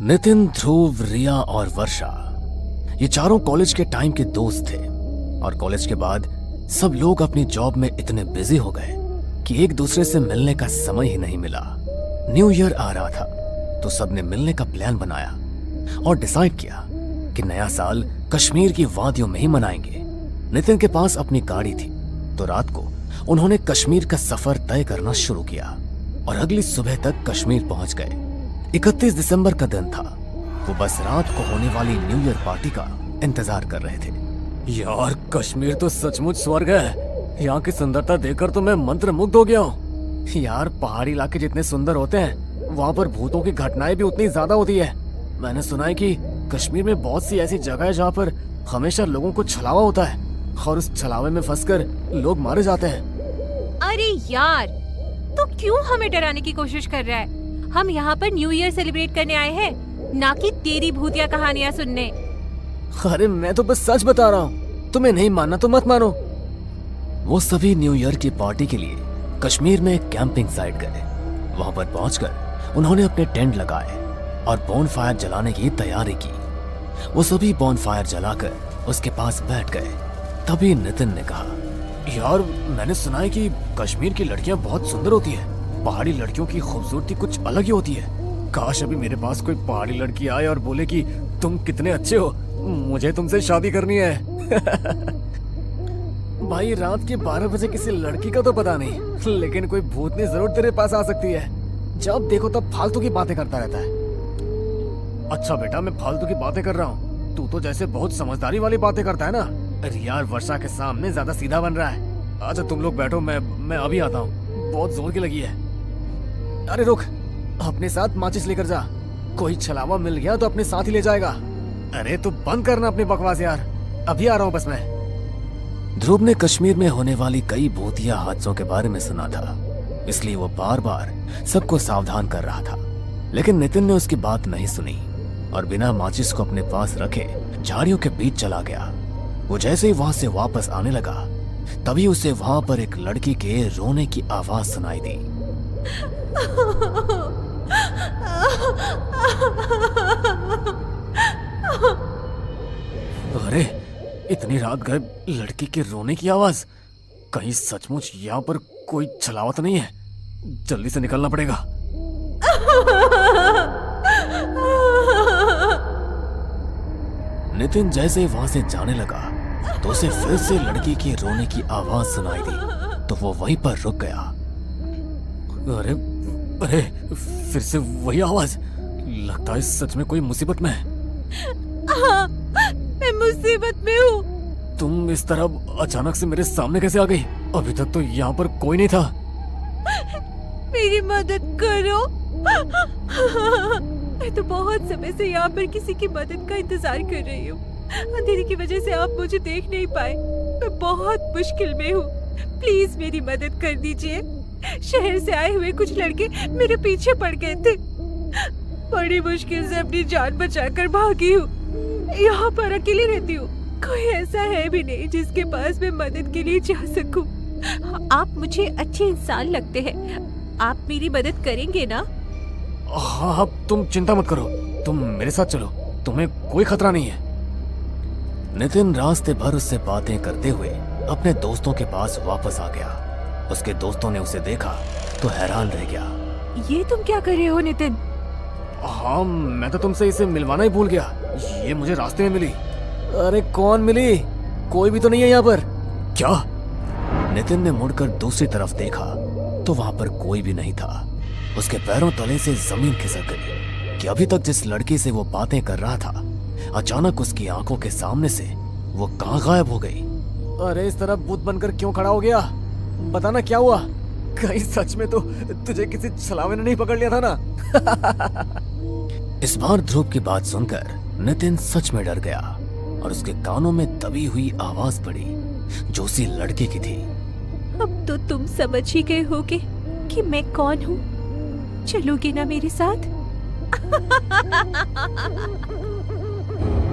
नितिन, ध्रुव, रिया और वर्षा ये चारों कॉलेज के टाइम के दोस्त थे और कॉलेज के बाद सब लोग अपनी जॉब में इतने बिजी हो गए कि एक दूसरे से मिलने का समय ही नहीं मिला। न्यू ईयर आ रहा था तो सबने मिलने का प्लान बनाया और डिसाइड किया कि नया साल कश्मीर की वादियों में ही मनाएंगे। नितिन के पास अपनी गाड़ी थी तो रात को उन्होंने कश्मीर का सफर तय करना शुरू किया और अगली सुबह तक कश्मीर पहुंच गए। 31 दिसंबर का दिन था। वो बस रात को होने वाली न्यू ईयर पार्टी का इंतजार कर रहे थे। यार, कश्मीर तो सचमुच स्वर्ग है। यहाँ की सुंदरता देखकर तो मैं मंत्रमुग्ध हो गया हूँ। यार, पहाड़ी इलाके जितने सुंदर होते हैं वहाँ पर भूतों की घटनाएं भी उतनी ज्यादा होती है। मैंने सुना है कि कश्मीर में बहुत सी ऐसी जगह है जहाँ पर हमेशा लोगों को छलावा होता है और उस छलावे में फंसकर लोग मारे जाते हैं। अरे यार, तो क्यों हमें डराने की कोशिश कर रहा है? हम यहाँ पर न्यू ईयर सेलिब्रेट करने आए हैं, ना कि तेरी भूतिया कहानियाँ सुनने। अरे मैं तो बस सच बता रहा हूँ, तुम्हें नहीं मानना तो मत मानो। वो सभी न्यू ईयर की पार्टी के लिए कश्मीर में एक कैंपिंग साइट गए। वहां पर पहुंचकर उन्होंने अपने टेंट लगाए और बॉनफायर जलाने की तैयारी की। वो सभी बॉनफायर जलाकर उसके पास बैठ गए। तभी नितिन ने कहा, यार, मैंने सुना है कि कश्मीर की लड़कियां बहुत सुंदर होती है। पहाड़ी लड़कियों की खूबसूरती कुछ अलग ही होती है। काश अभी मेरे पास कोई पहाड़ी लड़की आए और बोले कि तुम कितने अच्छे हो, मुझे तुमसे शादी करनी है। भाई, रात के 12 बजे किसी लड़की का तो पता नहीं, लेकिन कोई भूतनी जरूर तेरे पास आ सकती है। जब देखो तब फालतू की बातें करता रहता है। अच्छा बेटा, मैं फालतू की बातें कर रहा हूँ, तू तो जैसे बहुत समझदारी वाली बातें करता है ना। अरे यार, वर्षा के सामने ज्यादा सीधा बन रहा है। अच्छा तुम लोग बैठो, मैं अभी आता हूँ, बहुत जोर की लगी है। अरे रुक, अपने साथ माचिस लेकर जा। कोई छलावा मिल गया तो अपने साथ ही ले जाएगा। अरे तो बंद करना अपनी बकवास यार, अभी आ रहा हूँ बस मैं। ध्रुव ने कश्मीर में होने वाली कई भूतिया हादसों के बारे में सुना था, इसलिए वो बार बार सबको सावधान कर रहा था। लेकिन नितिन ने उसकी बात नहीं सुनी और बिना माचिस को अपने पास रखे झाड़ियों के बीच चला गया। वो जैसे ही वहां से वापस आने लगा तभी उसे वहां पर एक लड़की के रोने की आवाज सुनाई दी। अरे, इतनी रात गए लड़की के रोने की आवाज। कहीं सचमुच यहाँ पर कोई छलावा तो नहीं है? जल्दी से निकलना पड़ेगा। नितिन जैसे ही वहां से जाने लगा तो उसे फिर से लड़की की रोने की आवाज सुनाई दी, तो वो वहीं पर रुक गया। अरे अरे, फिर से वही आवाज। लगता है सच में कोई मुसीबत में है। हाँ, मैं मुसीबत में हूँ। तुम इस तरह अचानक से मेरे सामने कैसे आ गई? अभी तक तो यहाँ पर कोई नहीं था। मेरी मदद करो। मैं तो बहुत समय से यहाँ पर किसी की मदद का इंतजार कर रही हूँ। अंधेरे की वजह से आप मुझे देख नहीं पाए। मैं बहुत मुश्किल में हूँ, प्लीज मेरी मदद कर दीजिए। शहर से आए हुए कुछ लड़के मेरे पीछे पड़ गए थे। बड़ी मुश्किल से अपनी जान बचाकर भागी हूँ। यहाँ पर अकेली रहती हूँ, कोई ऐसा है भी नहीं जिसके पास मैं मदद के लिए जा सकूं। आप मुझे अच्छे इंसान लगते हैं, आप मेरी मदद करेंगे ना? हाँ, तुम चिंता मत करो, तुम मेरे साथ चलो, तुम्हें कोई खतरा नहीं है। नितिन रास्ते भर उससे बातें करते हुए अपने दोस्तों के पास वापस आ गया। उसके दोस्तों ने उसे देखा तो हैरान रह गया। ये तुम क्या कर रहे हो नितिन? हाँ, मैं तो तुमसे इसे मिलवाना ही भूल गया। ये मुझे रास्ते में मिली। अरे कौन मिली? कोई भी तो नहीं है यहाँ पर। क्या? नितिन ने मुड़कर दूसरी तरफ देखा तो वहां पर कोई भी नहीं था। उसके पैरों तले से जमीन खिसक गई कि अभी तक जिस लड़की से वो बातें कर रहा था अचानक उसकी आंखों के सामने से वो कहाँ गायब हो गई। अरे इस तरह भूत बनकर क्यों खड़ा हो गया? बताना क्या हुआ? कहीं सच में तो तुझे किसी छलावे ने नहीं पकड़ लिया था ना? इस बार ध्रुव की बात सुनकर नितिन सच में डर गया और उसके कानों में दबी हुई आवाज पड़ी जो उसी लड़के की थी। अब तो तुम समझ ही गए होगे कि मैं कौन हूँ। चलोगे ना मेरे साथ?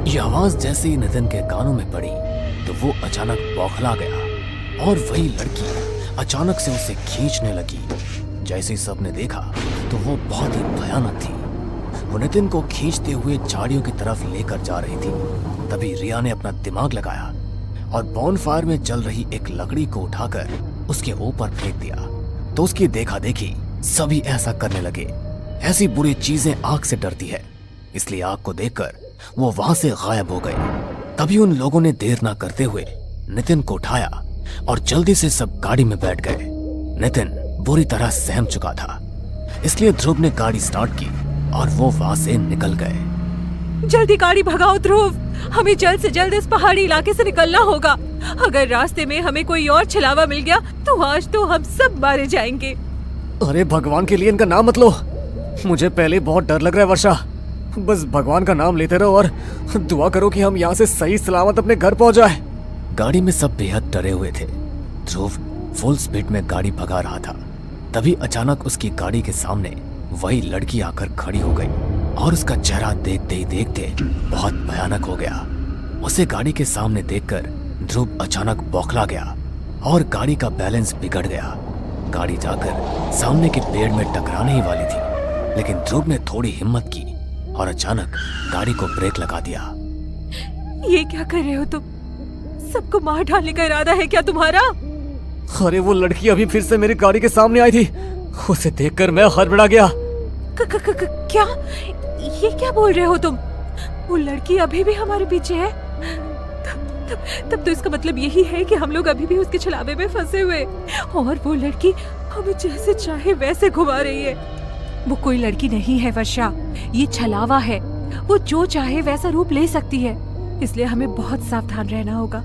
ये आवाज जैसे ही नितिन के कानों में पड़ी तो वो अचानक बौखला गया और वही लड़की अचानक से उसे खींचने लगी। जैसे ही सबने देखा तो वो बहुत ही भयानक थी। वो नितिन को खींचते हुए झाड़ियों की तरफ लेकर जा रही थी। तभी रिया ने अपना दिमाग लगाया और बॉनफायर में जल रही एक लकड़ी को उठाकर उसके ऊपर फेंक दिया। तो उसकी देखा देखी सभी ऐसा करने लगे। ऐसी बुरी चीजें आग से डरती है, इसलिए आग को देखकर वो वहां से गायब हो गए। तभी उन लोगों ने देर ना करते हुए नितिन को उठाया और जल्दी से सब गाड़ी में बैठ गए। नितिन बुरी तरह सहम चुका था, इसलिए ध्रुव ने गाड़ी स्टार्ट की और वो वहां से निकल गए। जल्दी गाड़ी भगाओ ध्रुव, हमें जल्द से जल्द इस पहाड़ी इलाके से निकलना होगा। अगर रास्ते में हमें कोई और छलावा मिल गया तो आज तो हम सब मारे जाएंगे। अरे भगवान के लिए इनका नाम मत लो, मुझे पहले बहुत डर लग रहा है वर्षा। बस भगवान का नाम लेते रहो और दुआ करो कि हम यहाँ से सही सलामत अपने घर पहुंच जाए। गाड़ी में सब बेहद डरे हुए थे। ध्रुव फुल स्पीड में गाड़ी भगा रहा था। तभी अचानक उसकी गाड़ी के सामने वही लड़की आकर खड़ी हो गई और उसका चेहरा देखते ही देखते बहुत भयानक हो गया। उसे गाड़ी के सामने देखकर ध्रुव अचानक बौखला गया और गाड़ी का बैलेंस बिगड़ गया। गाड़ी जाकर सामने के पेड़ में टकराने ही वाली थी, लेकिन ध्रुव ने थोड़ी हिम्मत की और अचानक गाड़ी को ब्रेक लगा दिया। ये क्या कर रहे हो तुम? सबको मार डालने का इरादा है क्या तुम्हारा? अरे वो लड़की अभी फिर से मेरी गाड़ी के सामने आई थी, उसे देखकर मैं हड़बड़ा गया। क्या? ये क्या बोल रहे हो तुम? वो लड़की अभी भी हमारे पीछे है? तब तो इसका मतलब यही है कि हम लोग अभी भी उसके छलावे में फंसे हुए और वो लड़की हमें जैसे चाहे वैसे घुमा रही है। वो कोई लड़की नहीं है वर्षा, ये छलावा है। वो जो चाहे वैसा रूप ले सकती है, इसलिए हमें बहुत सावधान रहना होगा।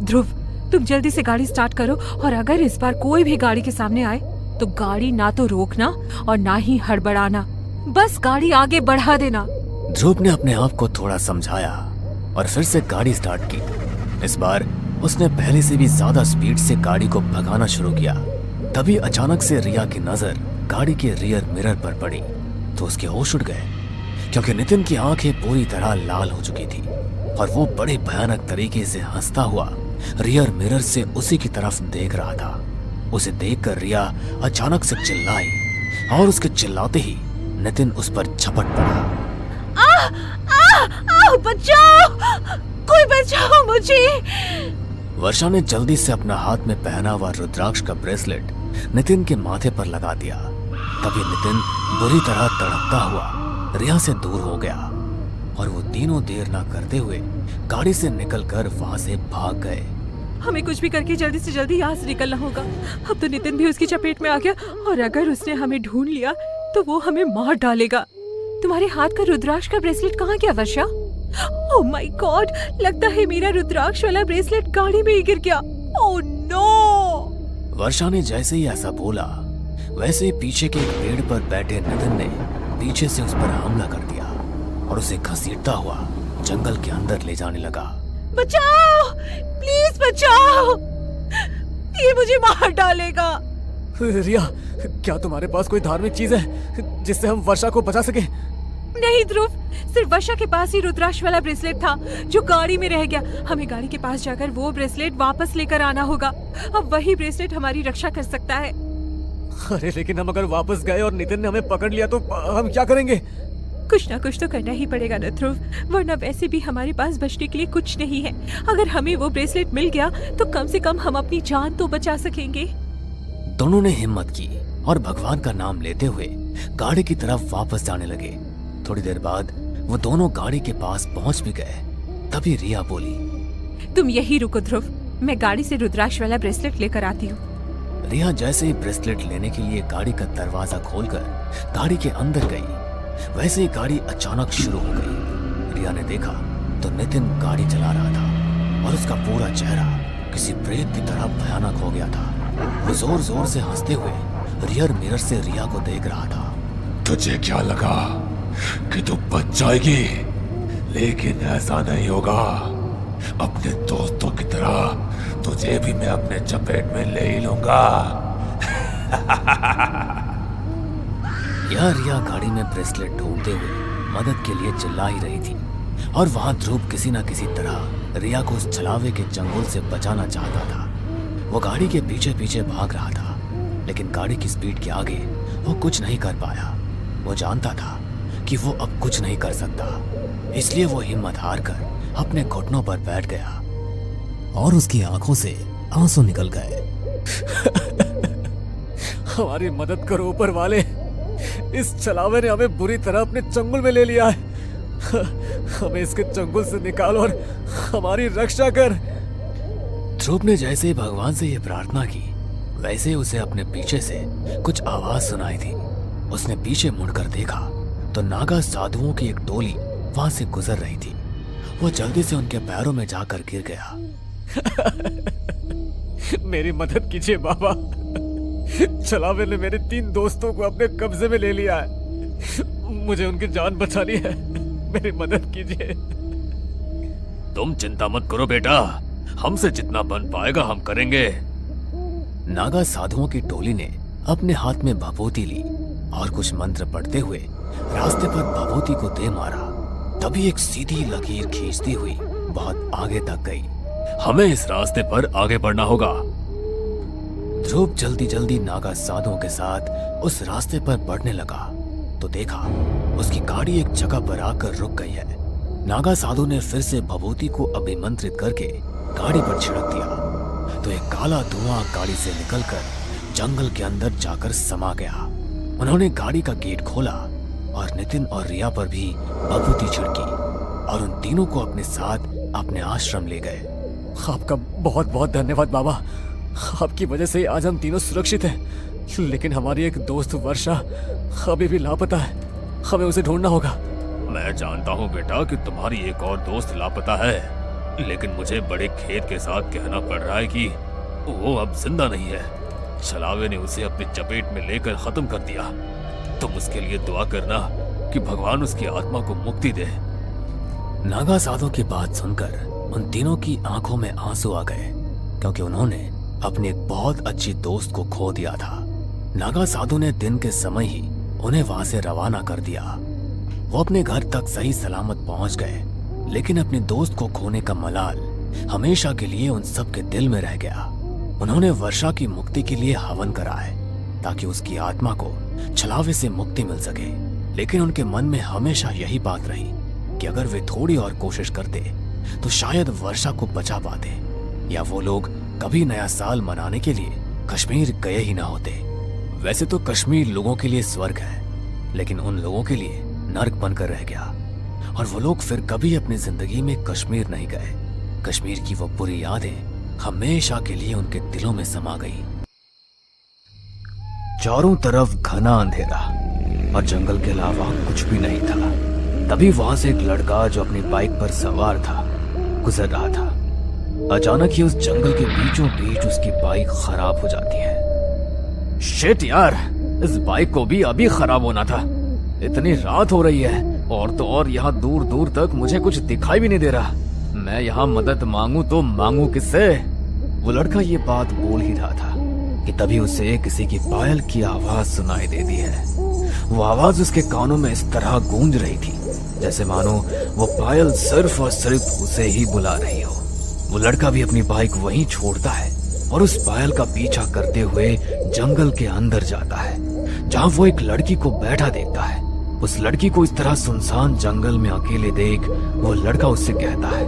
ध्रुव, तुम जल्दी से गाड़ी स्टार्ट करो और अगर इस बार कोई भी गाड़ी के सामने आए तो गाड़ी ना तो रोकना और ना ही हड़बड़ाना, बस गाड़ी आगे बढ़ा देना। ध्रुव ने अपने आप को थोड़ा समझाया और फिर से गाड़ी स्टार्ट की। इस बार उसने पहले से भी ज्यादा स्पीड से गाड़ी को भगाना शुरू किया। तभी अचानक से रिया की नजर गाड़ी के रियर मिरर पर पड़ी तो उसके होश उड़ गए, क्योंकि नितिन की आंखें पूरी तरह लाल हो चुकी थी और वो बड़े भयानक तरीके से हंसता हुआ रियर मिरर से उसी की तरफ देख रहा था। उसे देखकर रिया अचानक से चिल्लाई और उसके चिल्लाते ही नितिन उस पर झपट पड़ा। बचाओ, कोई बचाओ मुझे। वर्षा ने जल्दी से अपना हाथ में पहना हुआ रुद्राक्ष का ब्रेसलेट नितिन के माथे पर लगा दिया। तभी नितिन बुरी तरह तड़पता हुआ रिया से दूर हो गया और वो तीनों देर ना करते हुए गाड़ी से निकलकर वहां से भाग गए। हमें कुछ भी करके जल्दी से जल्दी यहाँ से निकलना होगा। अब तो नितिन भी उसकी चपेट में आ गया और अगर उसने हमें ढूंढ लिया तो वो हमें मार डालेगा। तुम्हारे हाथ का रुद्राक्ष का ब्रेसलेट कहाँ गया वर्षा? ओह माय गॉड, लगता है मेरा रुद्राक्ष वाला ब्रेसलेट गाड़ी में ही गिर गया। Oh no. वर्षा ने जैसे ही ऐसा बोला वैसे ही पीछे के एक पेड़ पर बैठे नितिन ने पीछे से उस पर हमला कर दिया और उसे घसीटता हुआ जंगल के अंदर ले जाने लगा। बचाओ, प्लीज बचाओ, ये मुझे मार डालेगा। रिया, क्या तुम्हारे पास कोई धार्मिक चीज है जिससे हम वर्षा को बचा सके? नहीं ध्रुव, सिर्फ वर्षा के पास ही रुद्राक्ष वाला ब्रेसलेट था जो गाड़ी में रह गया। हमें गाड़ी के पास जाकर वो ब्रेसलेट वापस लेकर आना होगा। अब वही ब्रेसलेट हमारी रक्षा कर सकता है। अरे लेकिन हम अगर वापस गए और नितिन ने हमें पकड़ लिया तो हम क्या करेंगे? कुछ ना कुछ तो करना ही पड़ेगा न ध्रुव, वरना वैसे भी हमारे पास बचने के लिए कुछ नहीं है। अगर हमें वो ब्रेसलेट मिल गया तो कम से कम हम अपनी जान तो बचा सकेंगे। दोनों ने हिम्मत की और भगवान का नाम लेते हुए गाड़ी की तरफ वापस जाने लगे। थोड़ी देर बाद वो दोनों गाड़ी के पास पहुंच भी गए। तभी रिया बोली, तुम यही रुको ध्रुव, मैं गाड़ी से रुद्राक्ष वाला ब्रेसलेट लेकर आती हूँ। रिया जैसे ही ब्रेसलेट लेने के लिए गाड़ी का दरवाजा खोलकर गाड़ी के अंदर गई, वैसे ही गाड़ी अचानक शुरू हो गई। रिया ने देखा तो नितिन गाड़ी चला रहा था और उसका पूरा चेहरा किसी प्रेत की तरह भयानक हो गया था। वो जोर जोर से हंसते हुए रियर मिरर से रिया को देख रहा था। तुझे क्या लगा कि तू बच जाएगी? लेकिन ऐसा नहीं होगा। अपने दोस्तों की तरह तुझे भी मैं अपने चपेट में ले ही लूंगा। यह रिया गाड़ी में ब्रेसलेट ढूंढते हुए मदद के लिए चिल्ला ही रही थी और वहां ध्रुव किसी न किसी तरह रिया को उस छलावे के चंगुल से बचाना चाहता था। वो गाड़ी के पीछे पीछे भाग रहा था, लेकिन गाड़ी की स्पीड के आगे वो कुछ नहीं कर पाया। वो जानता था कि वो अब कुछ नहीं कर सकता, इसलिए वो हिम्मत हार कर अपने घुटनों पर बैठ गया और उसकी आंखों से आंसू निकल गए। हमारी मदद करो ऊपर वाले, इस छलावे ने हमें बुरी तरह अपने चंगुल में ले लिया है। हमें इसके चंगुल से निकाल और हमारी रक्षा कर। ध्रुव ने जैसे ही भगवान से यह प्रार्थना की, वैसे ही उसे अपने पीछे से कुछ आवाज सुनाई दी। उसने पीछे मुड़कर देखा तो नागा साधुओं की एक टोली वहां से गुजर रही थी। वो जल्दी से उनके पैरों में जाकर गिर गया। मेरी मदद कीजिए बाबा, छलावे ने मेरे 3 दोस्तों को अपने कब्जे में ले लिया है। मुझे उनकी जान बचानी है, मेरी मदद कीजिए। तुम चिंता मत करो बेटा, हमसे जितना बन पाएगा हम करेंगे। नागा साधुओं की टोली ने अपने हाथ में भभूति ली और कुछ मंत्र पढ़ते हुए रास्ते पर भभूति को दे मारा। तभी एक सीधी लकीर खींचती हुई बहुत आगे तक गई। हमें इस रास्ते पर आगे बढ़ना होगा। ध्रुव जल्दी जल्दी नागा साधुओं के साथ उस रास्ते पर बढ़ने लगा तो देखा उसकी गाड़ी एक जगह पर आकर रुक गई है। नागा साधु ने फिर से भभूति को अभिमंत्रित करके गाड़ी पर छिड़क दिया तो एक काला धुआं गाड़ी से निकलकर जंगल के अंदर जाकर समा गया। उन्होंने गाड़ी का गेट खोला और नितिन और रिया पर भी भभूति छिड़की और उन तीनों को अपने साथ अपने आश्रम ले गए। आपका बहुत बहुत धन्यवाद बाबा, आपकी वजह से आज हम तीनों सुरक्षित हैं। लेकिन हमारी एक दोस्त वर्षा अभी भी लापता है, हमें उसे ढूंढना होगा। मैं जानता हूँ बेटा कि तुम्हारी एक और दोस्त लापता है, लेकिन मुझे बड़े खेद के साथ कहना पड़ रहा है कि वो अब जिंदा नहीं है। छलावे ने उसे अपनी चपेट में लेकर खत्म कर दिया। तुम उसके लिए दुआ करना कि भगवान उसकी आत्मा को मुक्ति दे। नागा साधु की बात सुनकर उन तीनों की आंखों में आंसू आ गए, क्योंकि उन्होंने अपने एक बहुत अच्छी दोस्त को खो दिया था। नागा साधु ने दिन के समय ही उन्हें वहां से रवाना कर दिया। वो अपने घर तक सही सलामत पहुंच गए, लेकिन अपने दोस्त को खोने का मलाल हमेशा के लिए उन सब के दिल में रह गया। उन्होंने वर्षा की मुक्ति के लिए हवन कराए ताकि उसकी आत्मा को छलावे से मुक्ति मिल सके, लेकिन उनके मन में हमेशा यही बात रही कि अगर वे थोड़ी और कोशिश करते तो शायद वर्षा को बचा पाते, या वो लोग कभी नया साल मनाने के लिए कश्मीर गए ही ना होते। वैसे तो कश्मीर लोगों के लिए स्वर्ग है, लेकिन उन लोगों के लिए नर्क बनकर रह गया और वो लोग फिर कभी अपनी जिंदगी में कश्मीर नहीं गए। कश्मीर की वो बुरी यादें हमेशा के लिए उनके दिलों में समा गई। चारों तरफ घना अंधेरा और जंगल के अलावा कुछ भी नहीं था। तभी वहां से एक लड़का जो अपनी बाइक पर सवार था गुजर रहा था। अचानक ही उस जंगल के बीचों बीच उसकी बाइक खराब हो जाती है। शिट यार, इस बाइक को भी अभी खराब होना था। इतनी रात हो रही है और तो और यहाँ दूर दूर तक मुझे कुछ दिखाई भी नहीं दे रहा। मैं यहाँ मदद मांगू तो मांगू किससे? वो लड़का ये बात बोल ही रहा था कि तभी उसे किसी की पायल की आवाज सुनाई देती है। वो आवाज उसके कानों में इस तरह गूंज रही थी जैसे मानो वो पायल सिर्फ और सिर्फ उसे ही बुला रही हो। वो लड़का भी अपनी बाइक वहीं छोड़ता है और उस पायल का पीछा करते हुए जंगल के अंदर जाता है, जहां वो एक लड़की को बैठा देखता है। उस लड़की को इस तरह सुनसान जंगल में अकेले देख वो लड़का उससे कहता है,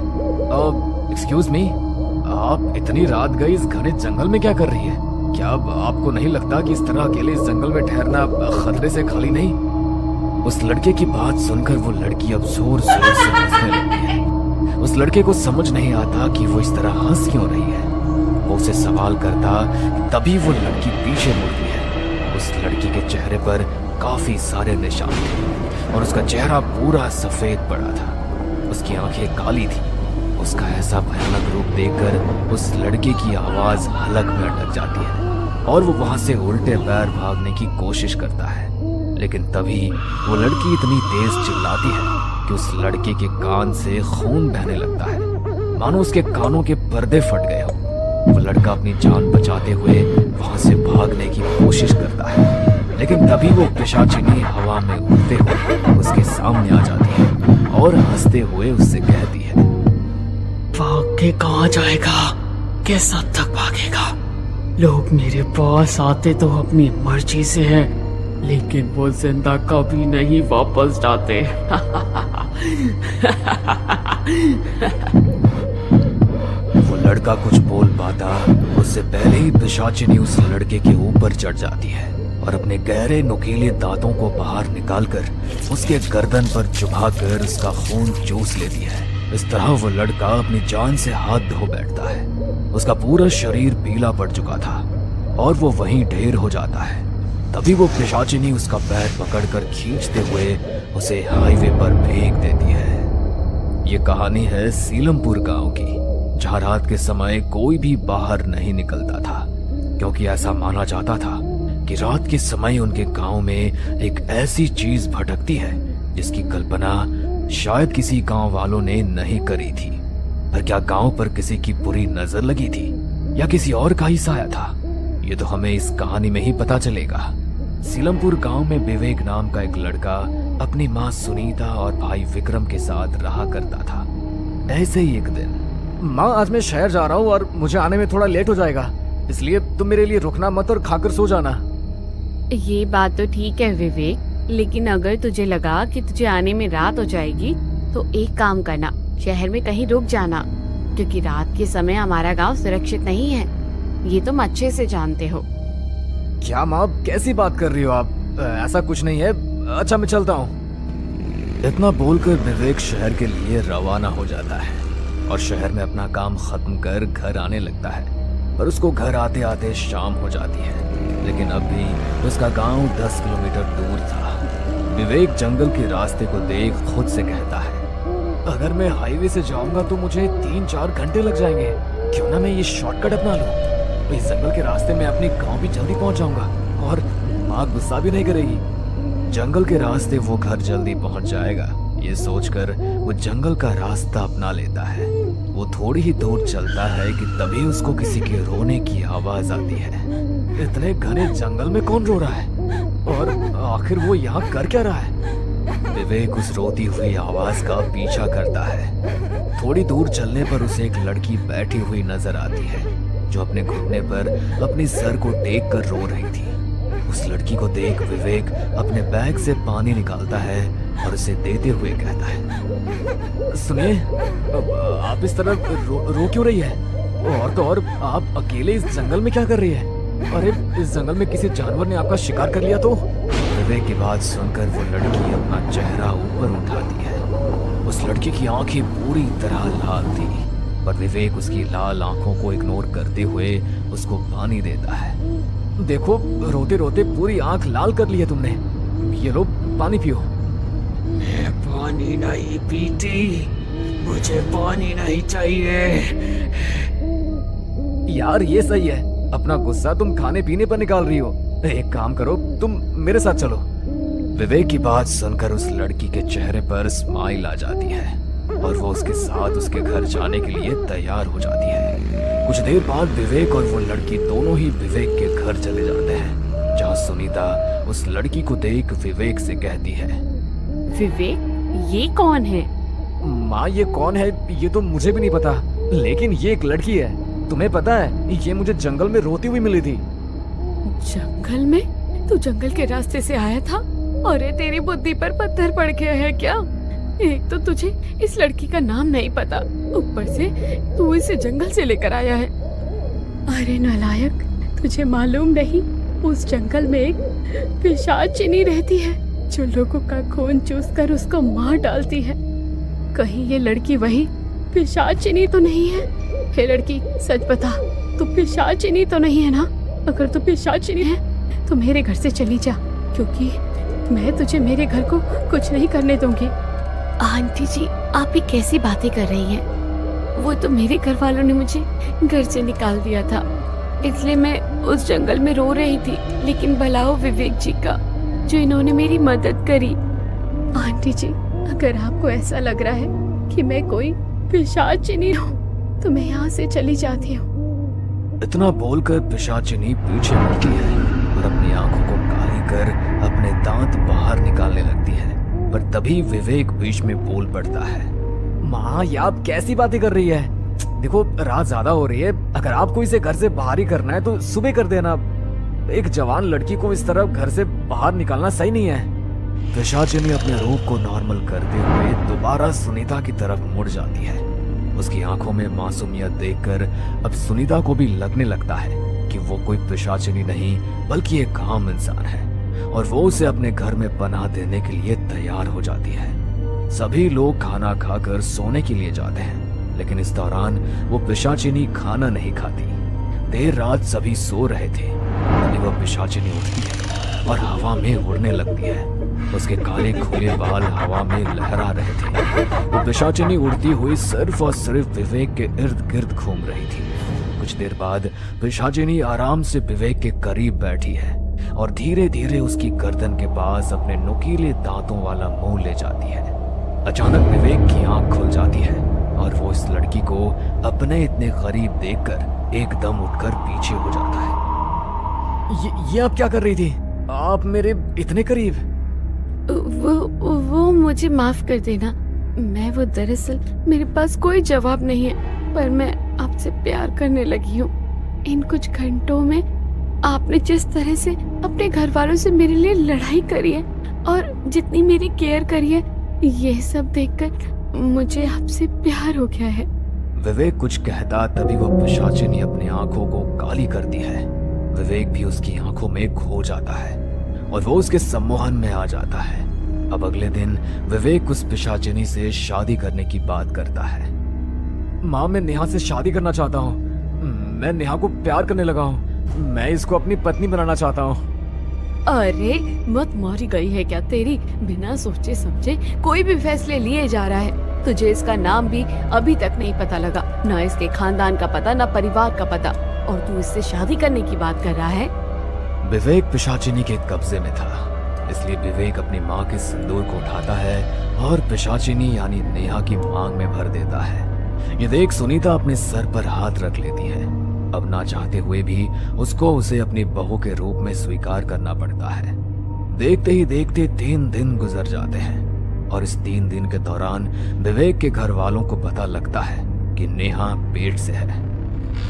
एक्सक्यूज मी, आप इतनी रात गई इस घने जंगल में क्या कर रही है? क्या आपको नहीं लगता कि इस तरह अकेले इस जंगल में ठहरना खतरे से खाली नहीं? उस लड़के की बात सुनकर वो लड़की अब जोर जोर से हंसने लगती है। उस लड़के को समझ नहीं आता कि वो इस तरह हंस क्यों रही है। वो उसे सवाल करता, तभी वो लड़की पीछे मुड़ती है। उस लड़की के चेहरे पर काफी सारे निशान थे और उसका चेहरा पूरा सफेद पड़ा था। उसकी आंखें काली थी। उसका ऐसा भयानक रूप देखकर उस लड़के की आवाज हलक में अटक जाती है और वो वहां से उल्टे पैर भागने की कोशिश करता है। लेकिन तभी वो लड़की इतनी तेज चिल्लाती है कि उस लड़के के कान से खून बहने लगता है, मानो उसके कानों के पर्दे फट गए हो। वो लड़का अपनी जान बचाते हुए वहां से भागने की कोशिश करता है, लेकिन तभी वो पिशाचिनी हवा में उड़ते हुए उसके सामने आ जाती है और हंसते हुए उससे कहती है, भाग के कहाँ जाएगा? किस हद तक भागेगा? लोग मेरे पास आते तो अपनी मर्जी से हैं, लेकिन वो जिंदा कभी नहीं वापस जाते। वो लड़का कुछ बोल पाता उससे पहले ही पिशाचिनी उस लड़के के ऊपर चढ़ जाती है और अपने गहरे नुकीले दांतों को बाहर निकालकर उसके गर्दन पर चुभाकर उसका खून चूस लेती है। इस तरह वो लड़का अपनी जान से हाथ धो बैठता है। उसका पूरा शरीर पीला पड़ चुका था और वो वहीं ढेर हो जाता है। तभी वो पिशाचिनी उसका पैर पकड़कर खींचते हुए उसे हाईवे पर फेंक देती है। ये कहानी है सीलमपुर गांव की, जहां रात के समय कोई भी बाहर नहीं निकलता था, क्योंकि ऐसा माना जाता था कि रात के समय उनके गांव में एक ऐसी चीज भटकती है जिसकी कल्पना शायद किसी गांव वालों ने नहीं करी थी। पर क्या गांव पर किसी की बुरी नजर लगी थी या किसी और का ही साया था, ये तो हमें इस कहानी में ही पता चलेगा। सीलमपुर गांव में विवेक नाम का एक लड़का अपनी माँ सुनीता और भाई विक्रम के साथ रहा करता था। ऐसे ही एक दिन, माँ आज मैं शहर जा रहा हूँ और मुझे आने में थोड़ा लेट हो जाएगा, इसलिए तुम मेरे लिए रुकना मत और खाकर सो जाना। ये बात तो ठीक है विवेक, लेकिन अगर तुझे लगा कि तुझे आने में रात हो जाएगी तो एक काम करना, शहर में कहीं रुक जाना, क्योंकि रात के समय हमारा गांव सुरक्षित नहीं है। ये तुम अच्छे से जानते हो। क्या माँ कैसी बात कर रही हो आप? ऐसा कुछ नहीं है। अच्छा मैं चलता हूँ। इतना बोलकर विवेक शहर के लिए रवाना हो जाता है और शहर में अपना काम खत्म कर घर आने लगता है। पर उसको घर आते आते शाम हो जाती है, लेकिन अब भी उसका गांव 10 किलोमीटर दूर था। विवेक जंगल के रास्ते को देख खुद से कहता है, अगर मैं हाईवे से जाऊंगा तो मुझे 3-4 घंटे लग जाएंगे। क्यों ना मैं ये शॉर्टकट अपना लूं? इस जंगल के रास्ते में अपनी गांव भी जल्दी पहुंच जाऊंगा और माँ गुस्सा भी नहीं करेगी। जंगल के रास्ते वो घर जल्दी पहुंच जाएगा, ये सोचकर वो जंगल का रास्ता अपना लेता है। वो थोड़ी ही दूर चलता है कि तभी उसको किसी के रोने की आवाज आती है। इतने घने जंगल में कौन रो रहा है और आखिर वो यहाँ कर क्या रहा है? विवेक उस रोती हुई आवाज का पीछा करता है। थोड़ी दूर चलने पर उसे एक लड़की बैठी हुई नजर आती है, जो अपने घुटने पर अपनी सर को टेक कर रो रही थी। उस लड़की को देख विवेक अपने बैग से पानी निकालता है और उसे देते हुए कहता है, सुनिए, आप इस तरह रो क्यों रही है? और तो और आप अकेले इस जंगल में क्या कर रही है? अरे इस जंगल में किसी जानवर ने आपका शिकार कर लिया तो? विवेक की बात सुनकर वो लड़की अपना चेहरा ऊपर उठाती है। उस लड़की की आंखें पूरी तरह लाल थी, पर विवेक उसकी लाल आंखों को इग्नोर करते हुए उसको पानी देता है। देखो, रोते रोते पूरी आंख लाल कर ली है तुमने। ये लो पानी पियो। मैं पानी नहीं पीती, मुझे पानी नहीं चाहिए। यार ये सही है, अपना गुस्सा तुम खाने पीने पर निकाल रही हो। एक काम करो, तुम मेरे साथ चलो। विवेक की बात सुनकर उस लड़की के चेहरे पर स्माइल आ जाती है और वो उसके साथ उसके घर जाने के लिए तैयार हो जाती है। कुछ देर बाद विवेक और वो लड़की दोनों ही विवेक के घर चले जाते हैं, जहाँ सुनीता उस लड़की को देख विवेक से कहती है, विवेक ये कौन है? माँ ये कौन है ये तो मुझे भी नहीं पता, लेकिन ये एक लड़की है। तुम्हें पता है, ये मुझे जंगल में रोती हुई मिली थी। जंगल में? तू जंगल के रास्ते से आया था? अरे तेरी बुद्धि पर पत्थर पड़ गया है क्या? एक तो तुझे इस लड़की का नाम नहीं पता, ऊपर से तू इसे जंगल से लेकर आया है। अरे नालायक, तुझे मालूम नहीं उस जंगल में एक पिशाचिनी रहती है जो लोगों का खून चूस कर उसको मार डालती है। कहीं ये लड़की वही पिशाचिनी तो नहीं है? हे लड़की, सच बता, तू पिशाचिनी तो नहीं है ना? अगर तू पिशाचिनी है तो मेरे घर से चली जा, क्योंकि मैं तुझे मेरे घर को कुछ नहीं करने दूंगी। आंटी जी, आप ये कैसी बातें कर रही हैं? वो तो मेरे घर वालों ने मुझे घर से निकाल दिया था, इसलिए मैं उस जंगल में रो रही थी। लेकिन भला हो विवेक जी का, जो इन्होंने मेरी मदद करी। आंटी जी, अगर आपको ऐसा लग रहा है कि मैं कोई पिशाचिनी हूँ तो मैं यहाँ से चली जाती हूँ। इतना बोलकर पिशाचिनी पीछे मुड़ती है और अपनी आंखों को काली कर अपने दांत बाहर निकालने लगती है। पर तभी विवेक बीच में बोल पड़ता है, माँ ये आप कैसी बातें कर रही है? देखो रात ज्यादा हो रही है, अगर आपको इसे घर से बाहर ही करना है तो सुबह कर देना। एक जवान लड़की को इस तरह घर से बाहर निकालना सही नहीं है। पिशाचिनी अपने रूप को नॉर्मल करते हुए दोबारा सुनीता की तरफ मुड़ जाती है। उसकी आंखों में मासूमियत देखकर अब सुनीता को भी लगने लगता है कि वो कोई पिशाचिनी नहीं बल्कि एक आम इंसान है, और वो उसे अपने घर में पनाह देने के लिए तैयार हो जाती है। सभी लोग खाना खाकर सोने के लिए जाते हैं, लेकिन इस दौरान वो पिशाचिनी खाना नहीं खाती। देर रात सभी सो रहे थे, तभी वो पिशाचिनी उठती है और हवा में उड़ने लगती है। उसके काले खुले बाल हवा में लहरा रहे थे। वो पिशाचिनी उड़ती हुई सिर्फ और सिर्फ विवेक के इर्द गिर्द घूम रही थी। कुछ देर बाद पिशाचिनी आराम से विवेक के करीब बैठी है और धीरे धीरे उसकी गर्दन के पास अपने नुकीले दांतों वाला मुंह ले जाती है। अचानक विवेक की आंख खुल जाती है और वो इस लड़की को अपने इतने करीब देखकर एकदम उठकर पीछे हो जाता है। ये आप क्या कर रही थी? आप मेरे इतने करीब? वो मुझे माफ कर देना। मैं वो दरअसल मेरे पास कोई जवाब नहीं है, पर मैं आपसे प्यार करने लगी हूँ। इन कुछ घंटों में आपने जिस तरह से अपने घर वालों से मेरे लिए लड़ाई करी है और जितनी मेरी केयर करी है, ये सब देखकर मुझे आपसे प्यार हो गया है। विवेक कुछ कहता तभी वो पिशाचिनी अपनी आंखों को काली करती है। विवेक भी उसकी आंखों में खो जाता है और वो उसके सम्मोहन में आ जाता है। अब अगले दिन विवेक उस पिशाचिनी से शादी करने की बात करता है। माँ, मैं नेहा से शादी करना चाहता हूँ। मैं नेहा को प्यार करने लगा हूँ। मैं इसको अपनी पत्नी बनाना चाहता हूँ। अरे मत मारी गई है क्या तेरी? बिना सोचे समझे कोई भी फैसले लिए जा रहा है। तुझे इसका नाम भी अभी तक नहीं पता लगा, ना इसके खानदान का पता, ना परिवार का पता, और तू इससे शादी करने की बात कर रहा है। विवेक पिशाचिनी के कब्जे में था, इसलिए विवेक अपनी माँ के सिंदूर को उठाता है और पिशाचिनी यानी नेहा की मांग में भर देता है। ये देख सुनीता अपने सर पर हाथ रख लेती है। अब ना चाहते हुए भी उसको उसे अपनी बहू के रूप में स्वीकार करना पड़ता है। देखते ही देखते 3 दिन गुजर जाते हैं और इस 3 दिन के दौरान विवेक के घर वालों को पता लगता है कि नेहा पेट से है।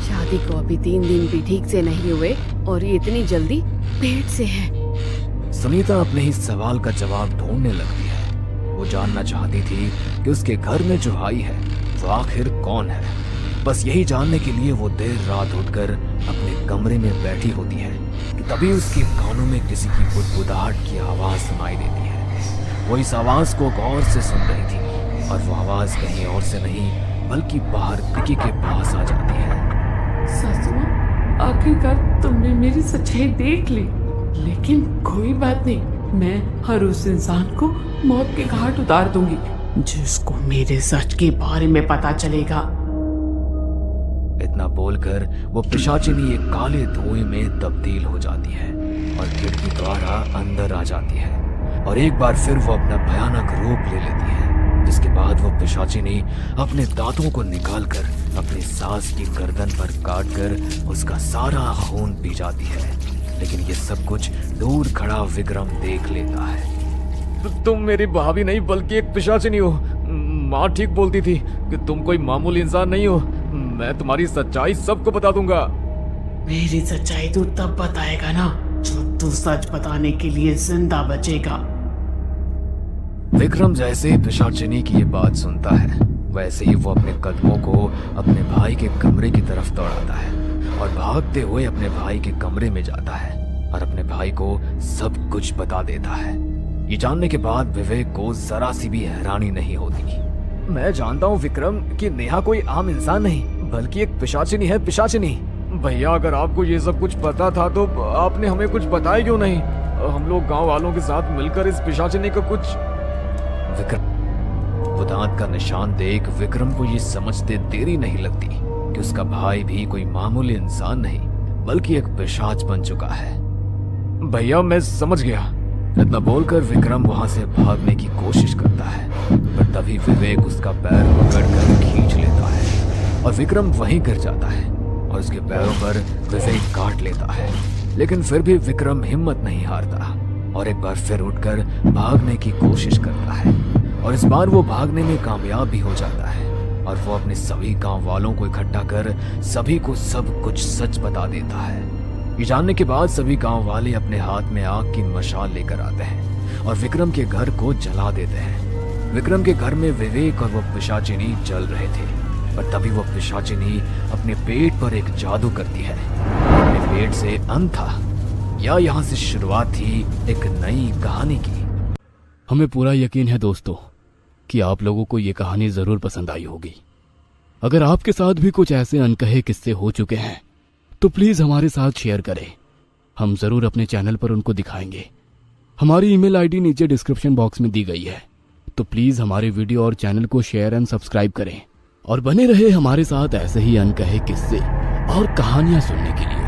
शादी को अभी 3 दिन भी ठीक से नहीं हुए और ये इतनी जल्दी पेट से है। सुनीता अपने ही सवाल का जवाब ढूंढने लगती है। वो जानना चाहती थी कि उसके घर में जो आई है वो आखिर कौन है। बस यही जानने के लिए वो देर रात उठकर अपने कमरे में बैठी होती है कि तभी उसके कानों में किसी की बुदबुदाहट की आवाज सुनाई देती है। वो इस आवाज को गौर से सुन रही थी और वो आवाज कहीं और से नहीं बल्कि बाहर विकी के पास आ जाती है। सच में आखिरकार तुमने मेरी सच्चाई देख ली, लेकिन कोई बात नहीं, मैं हर उस इंसान को मौत के घाट उतार दूंगी जिसको मेरे सच के बारे में पता चलेगा। इतना बोलकर वो पिशाचिनी एक काले धुएं में तब्दील हो जाती है और खिड़की द्वारा अंदर आ जाती है और एक बार फिर वो अपना भयानक रूप ले लेती है, जिसके बाद वो पिशाचिनी अपने दांतों को निकालकर अपनी सास की गर्दन पर काटकर उसका सारा खून पी जाती है। लेकिन ये सब कुछ दूर खड़ा विक्रम देख लेता है। तुम मेरी भाभी नहीं बल्कि एक पिशाचिनी हो। माँ ठीक बोलती थी कि तुम कोई मामूली इंसान नहीं हो। मैं तुम्हारी सच्चाई सबको बता दूंगा। मेरी सच्चाई तू तब बताएगा ना जब तू सच बताने के लिए जिंदा बचेगा। विक्रम जैसे ही पिशाचिनी की ये बात सुनता है, वैसे ही वो अपने कदमों को अपने भाई के कमरे की तरफ दौड़ाता है और भागते हुए अपने भाई के कमरे में जाता है और अपने भाई को सब कुछ बता देता है। ये जानने के बाद विवेक को जरा सी भी हैरानी नहीं होती। मैं जानता हूँ विक्रम कि नेहा कोई आम इंसान नहीं बल्कि एक पिशाचिनी है। पिशाचिनी भैया, अगर आपको ये सब कुछ पता था तो आपने हमें कुछ बताया क्यों नहीं? हम लोग गांव वालों के साथ मिलकर इस पिशाचिनी का कुछ। विक्रम वो दांत का निशान देख विक्रम को ये समझते देरी नहीं लगती कि उसका भाई भी कोई मामूली इंसान नहीं बल्कि एक पिशाच बन चुका है। भैया मैं समझ गया। इतना बोलकर विक्रम वहां से भागने की कोशिश करता है, पर तभी विवेक उसका पैर पकड़कर खींच लेता है और विक्रम वहीं गिर जाता है और उसके पैरों पर विवेक काट लेता है। लेकिन फिर भी विक्रम हिम्मत नहीं हारता और एक बार फिर उठकर भागने की कोशिश करता है और इस बार वो भागने में कामयाब भी हो जाता है। और वो अपने सभी गांव वालों को इकट्ठा कर सभी को सब कुछ सच बता देता है। ये जानने के बाद सभी गांव वाले अपने हाथ में आग की मशाल लेकर आते हैं और विक्रम के घर को जला देते हैं। विक्रम के घर में विवेक और वो पिशाचिनी जल रहे थे, पर तभी वो पिशाचिनी अपने पेट पर एक जादू करती है। अपने पेट से अंत था, या यहाँ से शुरुआत थी एक नई कहानी की। हमें पूरा यकीन है दोस्तों कि आप लोगों को ये कहानी जरूर पसंद आई होगी। अगर आपके साथ भी कुछ ऐसे अनकहे किस्से हो चुके हैं तो प्लीज हमारे साथ शेयर करें, हम जरूर अपने चैनल पर उनको दिखाएंगे। हमारी ईमेल आईडी नीचे डिस्क्रिप्शन बॉक्स में दी गई है, तो प्लीज हमारे वीडियो और चैनल को शेयर एंड सब्सक्राइब करें और बने रहे हमारे साथ ऐसे ही अनकहे किस्से और कहानियां सुनने के लिए।